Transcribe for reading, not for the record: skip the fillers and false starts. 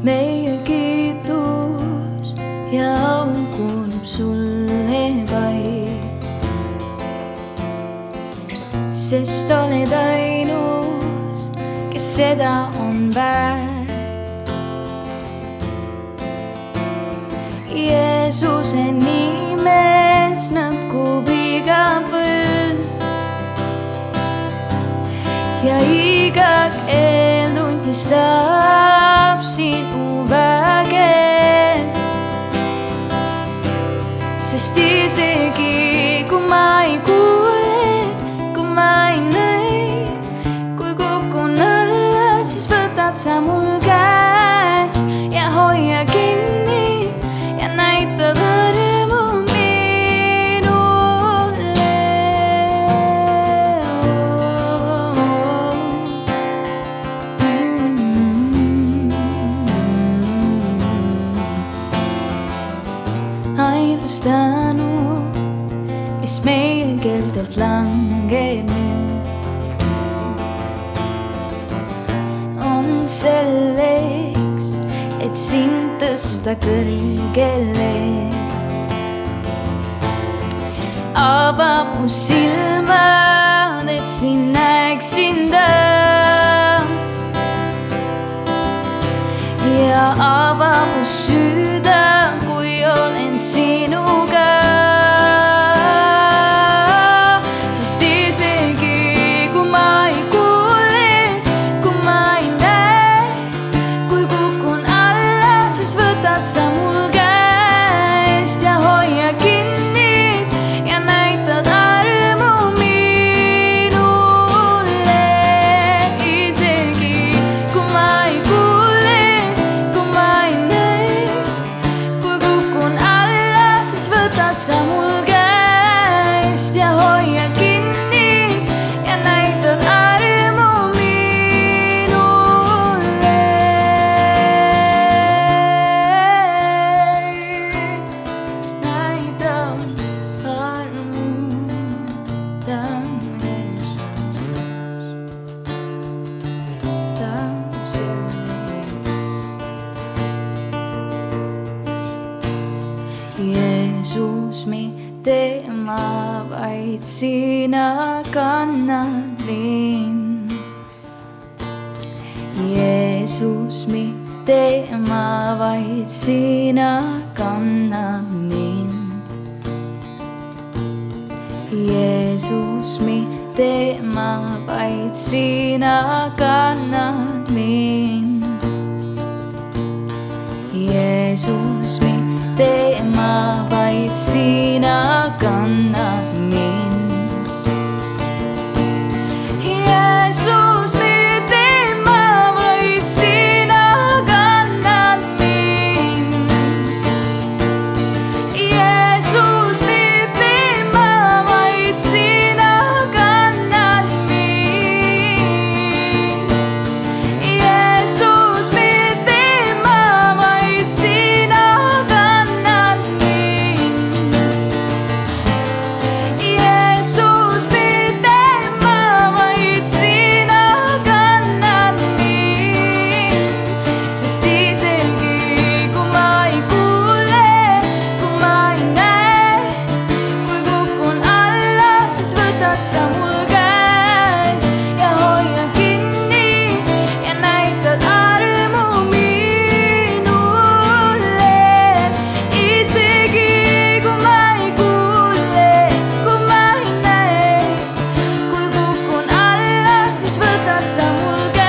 meie kiitus ja au kuulub sulle vaid, sest oled ainus, kes seda on väärt. Jeesuse nimes nõtkub iga põld ja iga keel tunnistab sinu väge, sest isegi kui ma ei kuule, kui ma ei näe, kui kukun alla, siis võtad sa mul käest ja hoia kinni ja näitad armu minule. Ainus tänu, mis meil keeltelt langeb nüüd, on selleks, et sind tõsta kõrgele. Ava mu silmad, et sind näeksin taas, ja ava mu süda, kui olen sinuga. Sest isegi kui ma ei kuule, kui ma ei näe, kui kukun alla, siis võtad sa mul käest ja hoia kinni ja näitad armu minule. Isegi kui ma ei kuule, kui ma ei näe, kui kukun alla, siis võtad sa mul käest ja hoia kinni ja näitad armu minule. Näitan armu, tänu Jeesus, mitte ma, vaid sina kannad mind. Jeesus, mitte ma, vaid sina kannad mind. Jeesus, mitte ma, vaid sina kannad mind. Jeesus, mitte ma, vaid sina kannad mind. Jeesus, mitte ma, vaid sina kannad mind. Jeesus, mitte ma, vaid sina kannad mind. Jeesus, mitte ma, vaid sina kannad mind. Jeesus, mitte ma, vaid sina kannad mind. Sest isegi kui ma ei kuule, kui ma ei näe, kui kukun alla, siis võtad sa mul käest ja hoia kinni ja näitad armu minule. Isegi kui ma ei kuule, kui ma ei näe, kui kukun alla, siis võtad sa mul käest